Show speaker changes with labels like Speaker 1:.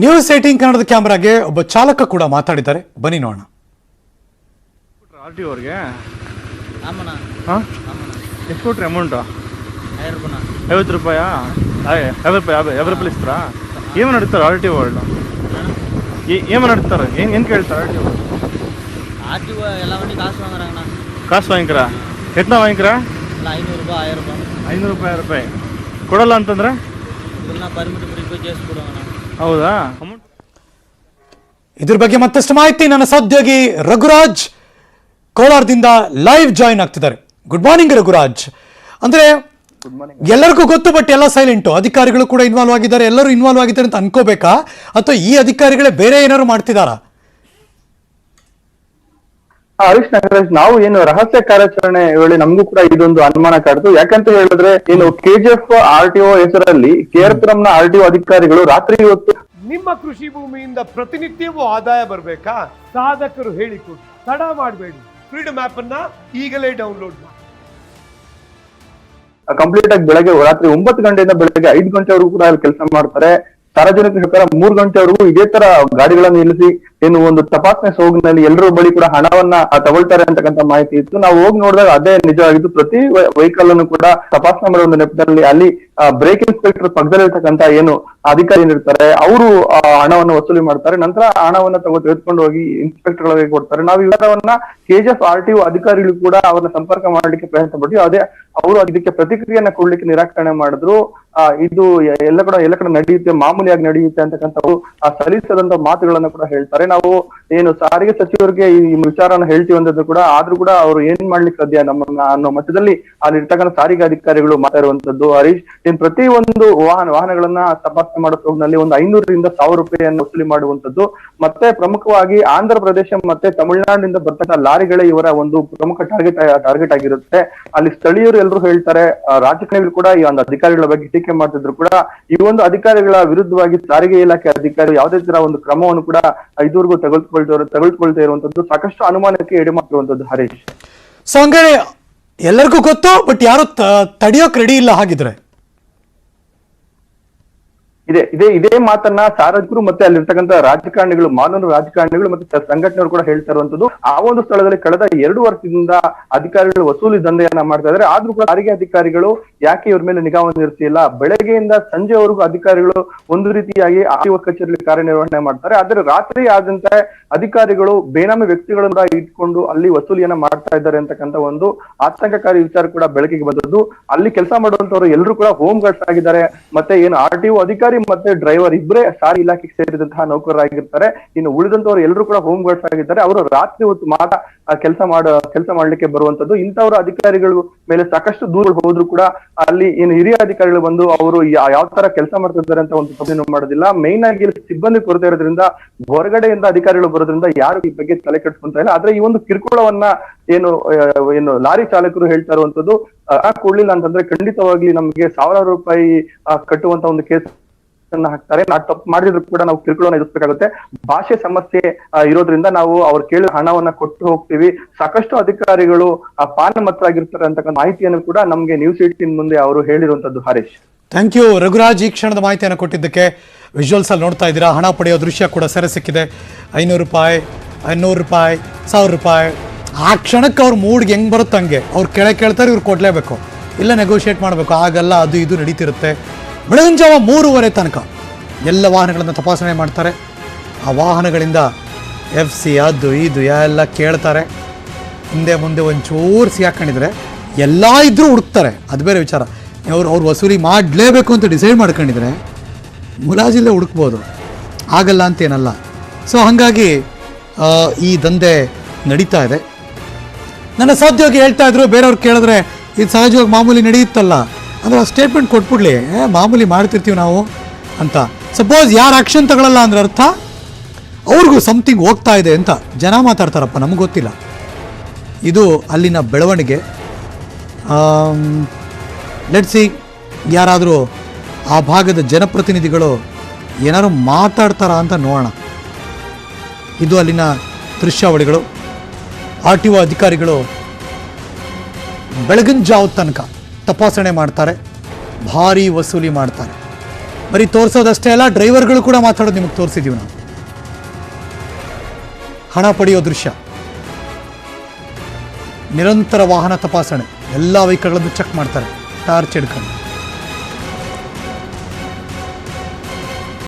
Speaker 1: News 18 ಕನ್ನಡದ ಕ್ಯಾಮರಾಗೆ ಒಬ್ಬ ಚಾಲಕ ಕೂಡ ಮಾತಾಡಿದ್ದಾರೆ, ಬನ್ನಿ ನೋಡೋಣ.
Speaker 2: ಆರ್.ಟಿ ಅವ್ರಿಗೆ ಎಷ್ಟು ಕೊಟ್ರಿ ಅಮೌಂಟು? 50 ರೂಪಾಯಾ? 50 ರೂಪಾಯಿ ಇಸ್ತಾರಾ? ಏನು ನಡೀತಾರೆ ಆರ್.ಟಿ వాళ్ళు? ಏನು ನಡೀತಾರೆ? ಏನು ಕೇಳ್ತಾರೆ ಆರ್.ಟಿ ಕಾಸು ವಾಂಗಿಕ್ರಾ? ಎಟ್ನ ವಾಂಗಿಕ್ರಾ? 500 ರೂಪಾಯಿ ಕೊಡಲ್ಲ ಅಂತಂದ್ರೆ ಹೌದಾ?
Speaker 1: ಇದ್ರ ಬಗ್ಗೆ ಮತ್ತಷ್ಟು ಮಾಹಿತಿ ನನ್ನ ಸಹೋದ್ಯೋಗಿ ರಘುರಾಜ್ ಕೋಲಾರದಿಂದ ಲೈವ್ ಜಾಯಿನ್ ಆಗ್ತಿದ್ದಾರೆ. Good morning Raghuraj. ಅಂದ್ರೆ ಎಲ್ಲರಿಗೂ ಗೊತ್ತು, ಬಟ್ ಎಲ್ಲ ಸೈಲೆಂಟು. ಅಧಿಕಾರಿಗಳು ಕೂಡ ಇನ್ವಾಲ್ವ್ ಆಗಿದ್ದಾರೆ, ಎಲ್ಲರೂ ಇನ್ವಾಲ್ವ್ ಆಗಿದ್ದಾರೆ ಅಂತ ಅನ್ಕೋಬೇಕಾ, ಅಥವಾ ಈ ಅಧಿಕಾರಿಗಳೇ ಬೇರೆ ಏನಾದ್ರು ಮಾಡ್ತಿದಾರಾ?
Speaker 3: ಹರೀಶ್ ನಾಗರಾಜ್, ನಾವು ಏನು ರಹಸ್ಯ ಕಾರ್ಯಾಚರಣೆ ವೇಳೆ ನಮಗೂ ಕೂಡ ಇದೊಂದು ಅನುಮಾನ ಕಾಡ್ತು. ಯಾಕಂತ ಹೇಳಿದ್ರೆ ಏನು ಕೆಜಿಎಫ್ ಆರ್.ಟಿ.ಒ ಹೆಸರಲ್ಲಿ KR-ಪುರಂನ ಆರ್.ಟಿ.ಒ ಅಧಿಕಾರಿಗಳು ರಾತ್ರಿ ಹೊತ್ತು
Speaker 4: ನಿಮ್ಮ ಕೃಷಿ ಭೂಮಿಯಿಂದ ಪ್ರತಿನಿತ್ಯವೂ ಆದಾಯ ಬರಬೇಕಾ? ಸಾಧಕರು ಹೇಳಿಕೊಡಿ, ತಡ ಮಾಡಬೇಡಿ. ಫ್ರೀಡಮ್ ಆಪ್ ಅನ್ನ ಈಗಲೇ ಡೌನ್ಲೋಡ್ ಮಾಡಿ.
Speaker 3: ಕಂಪ್ಲೀಟ್ ಆಗಿ ಬೆಳಗ್ಗೆ ರಾತ್ರಿ 9 ಗಂಟೆಯಿಂದ ಬೆಳಗ್ಗೆ 5 ಗಂಟೆವರೆಗೂ ಕೂಡ ಅಲ್ಲಿ ಕೆಲಸ ಮಾಡ್ತಾರೆ. ಸಾರ್ವಜನಿಕರ ಪ್ರಕಾರ 3 ಗಂಟೆವರೆಗೂ ಇದೇ ತರ ಗಾಡಿಗಳನ್ನು ನಿಲ್ಲಿಸಿ ಏನು ಒಂದು ತಪಾಸಣೆ ಸೋಗಿನಲ್ಲಿ ಎಲ್ಲರ ಬಳಿ ಕೂಡ ಹಣವನ್ನ ತಗೊಳ್ತಾರೆ ಅಂತಕ್ಕಂಥ ಮಾಹಿತಿ ಇತ್ತು. ನಾವು ಹೋಗಿ ನೋಡಿದಾಗ ಅದೇ ನಿಜವಾಗಿದ್ದು. ಪ್ರತಿ ವೆಹಿಕಲ್ ಅನ್ನು ಕೂಡ ತಪಾಸಣೆ ಮಾಡುವ ಒಂದು ನೆಪದಲ್ಲಿ ಅಲ್ಲಿ ಬ್ರೇಕ್ ಇನ್ಸ್ಪೆಕ್ಟರ್ ಪಕ್ಕದಲ್ಲಿರ್ತಕ್ಕಂಥ ಏನು ಅಧಿಕಾರಿ ಏನಿರ್ತಾರೆ ಅವರು ಹಣವನ್ನು ವಸೂಲಿ ಮಾಡ್ತಾರೆ. ನಂತರ ಹಣವನ್ನ ತೆಗೆದುಕೊಂಡು ಹೋಗಿ ಇನ್ಸ್ಪೆಕ್ಟರ್ ಗಳಿಗೆ ಕೊಡ್ತಾರೆ. ನಾವು ವಿವರವನ್ನ ಕೆಜಿಎಫ್ ಆರ್.ಟಿ.ಒ ಅಧಿಕಾರಿಗಳು ಕೂಡ ಅವ್ರನ್ನ ಸಂಪರ್ಕ ಮಾಡಲಿಕ್ಕೆ ಪ್ರಯತ್ನ ಪಟ್ಟು ಅದೇ ಅವರು ಅದಕ್ಕೆ ಪ್ರತಿಕ್ರಿಯೆಯನ್ನ ಕೊಡ್ಲಿಕ್ಕೆ ನಿರಾಕರಣೆ ಮಾಡಿದ್ರು. ಇದು ಎಲ್ಲ ಕಡೆ ನಡೆಯುತ್ತೆ, ಮಾಮೂಲಿಯಾಗಿ ನಡೆಯುತ್ತೆ ಅಂತಕ್ಕಂಥವು ಸಲ್ಲಿಸದಂತ ಮಾತುಗಳನ್ನ ಕೂಡ ಹೇಳ್ತಾರೆ. ನಾವು ಏನು ಸಾರಿಗೆ ಸಚಿವರಿಗೆ ಈ ವಿಚಾರನ ಹೇಳ್ತೀವಿ ಅಂದದ್ದು ಕೂಡ, ಆದ್ರೂ ಕೂಡ ಅವರು ಏನ್ ಮಾಡ್ಲಿಕ್ಕೆ ಸಾಧ್ಯ ನಮ್ಮನ್ನ ಅನ್ನೋ ಮಟ್ಟದಲ್ಲಿ ಅಲ್ಲಿ ಇರ್ತಕ್ಕಂಥ ಸಾರಿಗೆ ಅಧಿಕಾರಿಗಳು ಮಾತಾಡುವಂತದ್ದು. ಹರೀಶ್, ಪ್ರತಿ ಒಂದು ವಾಹನಗಳನ್ನ ತಪಾಸಣೆ ಮಾಡೋ ಹೋಗ್ನಲ್ಲಿ ಒಂದು 500ರಿಂದ 1000 ರೂಪಾಯಿಯನ್ನು ವಸೂಲಿ ಮಾಡುವಂತದ್ದು. ಮತ್ತೆ ಪ್ರಮುಖವಾಗಿ ಆಂಧ್ರ ಪ್ರದೇಶ ಮತ್ತೆ ತಮಿಳುನಾಡಿನಿಂದ ಬರ್ತಕ್ಕಂಥ ಲಾರಿಗಳೇ ಇವರ ಒಂದು ಪ್ರಮುಖ ಟಾರ್ಗೆಟ್ ಆಗಿರುತ್ತೆ. ಅಲ್ಲಿ ಸ್ಥಳೀಯರು ಎಲ್ಲರೂ ಹೇಳ್ತಾರೆ, ರಾಜಕಾರಣಿಗಳು ಕೂಡ ಈ ಒಂದು ಅಧಿಕಾರಿಗಳ ಬಗ್ಗೆ ಟೀಕೆ ಮಾಡ್ತಿದ್ರು ಕೂಡ ಈ ಒಂದು ಅಧಿಕಾರಿಗಳ ವಿರುದ್ಧವಾಗಿ ಸಾರಿಗೆ ಇಲಾಖೆ ಅಧಿಕಾರಿಗಳು ಯಾವುದೇ ತರ ಒಂದು ಕ್ರಮವನ್ನು ಕೂಡ ಇದುವರೆಗೂ ತೆಗೆದುಕೊಳ್ತಾ ಇರುವಂತದ್ದು ಸಾಕಷ್ಟು ಅನುಮಾನಕ್ಕೆ ಎಡೆ ಮಾಡಿರುವಂತದ್ದು. ಹರೀಶ್,
Speaker 1: ಸೊ ಹಂಗಾರೆ ಎಲ್ಲರಿಗೂ ಗೊತ್ತು, ಬಟ್ ಯಾರು ತಡೆಯೋಕ್ ರೆಡಿ ಇಲ್ಲ ಹಾಗಿದ್ರೆ?
Speaker 3: ಇದೇ ಮಾತನ್ನ ಸಾರ್ವಜನಿಕರು ಮತ್ತೆ ಅಲ್ಲಿರ್ತಕ್ಕಂಥ ರಾಜಕಾರಣಿಗಳು, ಮಾನವ ರಾಜಕಾರಣಿಗಳು ಮತ್ತೆ ಸಂಘಟನೆಗಳು ಕೂಡ ಹೇಳ್ತಾ ಇರುವಂತದ್ದು. ಆ ಒಂದು ಸ್ಥಳದಲ್ಲಿ ಕಳೆದ 2 ವರ್ಷದಿಂದ ಅಧಿಕಾರಿಗಳು ವಸೂಲಿ ದಂಧೆಯನ್ನ ಮಾಡ್ತಾ ಇದ್ದಾರೆ. ಆದ್ರೂ ಕೂಡ ಸಾರಿಗೆ ಅಧಿಕಾರಿಗಳು ಯಾಕೆ ಇವ್ರ ಮೇಲೆ ನಿಗಾವನ್ನು ಇರ್ತಿಲ್ಲ? ಬೆಳಗ್ಗೆಯಿಂದ ಸಂಜೆವರೆಗೂ ಅಧಿಕಾರಿಗಳು ಒಂದು ರೀತಿಯಾಗಿ ಆರ್.ಟಿ.ಒ ಕಚೇರಿಯಲ್ಲಿ ಕಾರ್ಯನಿರ್ವಹಣೆ ಮಾಡ್ತಾರೆ. ಆದ್ರೆ ರಾತ್ರಿ ಆದಂತೆ ಅಧಿಕಾರಿಗಳು ಬೇನಾಮಿ ವ್ಯಕ್ತಿಗಳನ್ನ ಇಟ್ಕೊಂಡು ಅಲ್ಲಿ ವಸೂಲಿಯನ್ನ ಮಾಡ್ತಾ ಇದ್ದಾರೆ ಅಂತಕ್ಕಂಥ ಒಂದು ಆತಂಕಕಾರಿ ವಿಚಾರ ಕೂಡ ಬೆಳಕಿಗೆ ಬಂದದ್ದು. ಅಲ್ಲಿ ಕೆಲಸ ಮಾಡುವಂತವ್ರು ಎಲ್ಲರೂ ಕೂಡ ಹೋಮ್ ಗಾರ್ಡ್ಸ್ ಆಗಿದ್ದಾರೆ. ಮತ್ತೆ ಏನು ಆರ್.ಟಿ.ಒ ಅಧಿಕಾರಿ ಮತ್ತೆ ಡ್ರೈವರ್ ಇಬ್ಬರೇ ಸಾರಿಗೆ ಇಲಾಖೆಗೆ ಸೇರಿದಂತಹ ನೌಕರರಾಗಿರ್ತಾರೆ. ಇನ್ನು ಉಳಿದಂತವ್ರು ಎಲ್ಲರೂ ಕೂಡ ಹೋಮ್ ಗಾರ್ಡ್ಸ್ ಆಗಿದ್ದಾರೆ. ಅವರು ರಾತ್ರಿ ಹೊತ್ತು ಮಾತ್ರ ಕೆಲಸ ಮಾಡ್ಲಿಕ್ಕೆ ಬರುವಂತದ್ದು. ಇಂಥವ್ರ ಅಧಿಕಾರಿಗಳು ಮೇಲೆ ಸಾಕಷ್ಟು ದೂರಗಳು ಹೋದ್ರು ಕೂಡ ಅಲ್ಲಿ ಏನು ಹಿರಿಯ ಅಧಿಕಾರಿಗಳು ಬಂದು ಅವರು ಯಾವ ತರ ಕೆಲಸ ಮಾಡ್ತಿದ್ದಾರೆ ಅಂತ ಒಂದು ಪ್ರಶ್ನೆ ಮಾಡೋದಿಲ್ಲ. ಮೇನ್ ಆಗಿ ಸಿಬ್ಬಂದಿ ಕೊರತೆ ಇರೋದ್ರಿಂದ ಹೊರಗಡೆಯಿಂದ ಅಧಿಕಾರಿಗಳು ಬರೋದ್ರಿಂದ ಯಾರು ಈ ಬಗ್ಗೆ ತಲೆ ಕೆಡಿಸ್ಕೊಂತ ಇಲ್ಲ. ಆದ್ರೆ ಈ ಒಂದು ಕಿರುಕುಳವನ್ನ ಏನು ಲಾರಿ ಚಾಲಕರು ಹೇಳ್ತಾ ಇರುವಂತದ್ದು, ಕೊಡ್ಲಿಲ್ಲ ಅಂತಂದ್ರೆ ಖಂಡಿತವಾಗ್ಲಿ ನಮಗೆ 1000 ರೂಪಾಯಿ ಕಟ್ಟುವಂತ ಒಂದು ಕೇಸ್ ಹಾಕ್ತಾರೆ. ನಾವು ತಪ್ಪು ಮಾಡಿದ್ರು ಕೂಡ ನಾವು ಕಿರುಕುಳವನ್ನು ಎದುರಿಸಬೇಕಾಗುತ್ತೆ. ಭಾಷೆ ಸಮಸ್ಯೆ ಇರೋದ್ರಿಂದ ನಾವು ಅವ್ರು ಕೇಳಿದ ಹಣವನ್ನ ಕೊಟ್ಟು ಹೋಗ್ತೀವಿ. ಸಾಕಷ್ಟು ಅಧಿಕಾರಿಗಳು ಪಾನಮತ್ತರಾಗಿರ್ತಾರೆ ಅಂತಕ್ಕಂಥ ಮಾಹಿತಿಯನ್ನು ಕೂಡ ನಮ್ಗೆ ನ್ಯೂಸ್ 18 ಮುಂದೆ ಅವರು ಹೇಳಿರುವಂತದ್ದು. ಹರೀಶ್,
Speaker 1: ಥ್ಯಾಂಕ್ ಯು ರಘುರಾಜ್, ಈ ಕ್ಷಣದ ಮಾಹಿತಿಯನ್ನು ಕೊಟ್ಟಿದ್ದಕ್ಕೆ. ವಿಜುವಲ್ಸ್ ಅಲ್ಲಿ ನೋಡ್ತಾ ಇದ್ದೀರಾ, ಹಣ ಪಡೆಯೋ ದೃಶ್ಯ ಕೂಡ ಸೆರೆ ಸಿಕ್ಕಿದೆ. 500 ರೂಪಾಯಿ, 100 ರೂಪಾಯಿ, 1000 ರೂಪಾಯಿ. ಆ ಕ್ಷಣಕ್ಕೆ ಅವ್ರ ಮೂಡ್ಗೆ ಹೆಂಗೆ ಬರುತ್ತೆ ಹಂಗೆ ಅವ್ರು ಕೇಳ್ತಾರೆ, ಇವ್ರು ಕೊಡಲೇಬೇಕು, ಇಲ್ಲ ನೆಗೋಷಿಯೇಟ್ ಮಾಡಬೇಕು. ಆಗಲ್ಲ, ಅದು ಇದು ನಡೀತಿರುತ್ತೆ. ಬೆಳಗಿನ ಜಾವ 3:30 ತನಕ ಎಲ್ಲ ವಾಹನಗಳನ್ನು ತಪಾಸಣೆ ಮಾಡ್ತಾರೆ. ಆ ವಾಹನಗಳಿಂದ FC ಅದು ಇದು ಎಲ್ಲ ಕೇಳ್ತಾರೆ. ಹಿಂದೆ ಮುಂದೆ ಒಂಚೂರು ಸಿಗಾಕೊಂಡಿದ್ರೆ ಎಲ್ಲ ಇದ್ರೂ ಹುಡುಕ್ತಾರೆ, ಅದು ಬೇರೆ ವಿಚಾರ. ಅವ್ರು ವಸೂಲಿ ಮಾಡಲೇಬೇಕು ಅಂತ ಡಿಸೈಡ್ ಮಾಡ್ಕೊಂಡಿದ್ರೆ ಮುಲಾಜಿಲ್ಲೇ ಹುಡುಕ್ಬೋದು, ಆಗಲ್ಲ ಅಂತೇನಲ್ಲ. ಸೊ ಹಾಗಾಗಿ ಈ ದಂಧೆ ನಡೀತಾ ಇದೆ. ನನ್ನ ಸಹೋದ್ಯೋಗಿ ಹೇಳ್ತಾ ಇದ್ರು, ಬೇರೆಯವ್ರು ಕೇಳಿದ್ರೆ ಇದು ಸಹಜವಾಗಿ ಮಾಮೂಲಿ ನಡೆಯುತ್ತಲ್ಲ ಅಂದರೆ ಸ್ಟೇಟ್ಮೆಂಟ್ ಕೊಟ್ಬಿಡ್ಲಿ, ಮಾಮೂಲಿ ಮಾಡ್ತಿರ್ತೀವಿ ನಾವು ಅಂತ. ಸಪೋಸ್ ಯಾರು ಆ್ಯಕ್ಷನ್ ತಗೊಳ್ಳಲ್ಲ ಅಂದ್ರೆ ಅರ್ಥ ಅವ್ರಿಗೂ ಸಮಥಿಂಗ್ ಹೋಗ್ತಾ ಇದೆ ಅಂತ ಜನ ಮಾತಾಡ್ತಾರಪ್ಪ, ನಮಗೆ ಗೊತ್ತಿಲ್ಲ. ಇದು ಅಲ್ಲಿನ ಬೆಳವಣಿಗೆ. ಲೆಟ್ಸ್ ಸಿ, ಯಾರಾದರೂ ಆ ಭಾಗದ ಜನಪ್ರತಿನಿಧಿಗಳು ಏನಾದ್ರು ಮಾತಾಡ್ತಾರಾ ಅಂತ ನೋಡೋಣ. ಇದು ಅಲ್ಲಿನ ದೃಶ್ಯಾವಳಿಗಳು. ಆರ್.ಟಿ.ಒ ಅಧಿಕಾರಿಗಳು ಬೆಳಗಿನ ಜಾವ ತನಕ ತಪಾಸಣೆ ಮಾಡ್ತಾರೆ, ಭಾರೀ ವಸೂಲಿ ಮಾಡ್ತಾರೆ. ಬರೀ ತೋರಿಸೋದಷ್ಟೇ ಅಲ್ಲ, ಡ್ರೈವರ್ಗಳು ಕೂಡ ಮಾತಾಡೋದು ನಿಮಗೆ ತೋರಿಸಿದ್ದೀವಿ ನಾವು. ಹಣ ಪಡೆಯೋ ದೃಶ್ಯ, ನಿರಂತರ ವಾಹನ ತಪಾಸಣೆ, ಎಲ್ಲ ವೆಹಿಕಲ್ಗಳನ್ನು ಚೆಕ್ ಮಾಡ್ತಾರೆ ಟಾರ್ಚ್ ಹಿಡ್ಕೊಂಡು.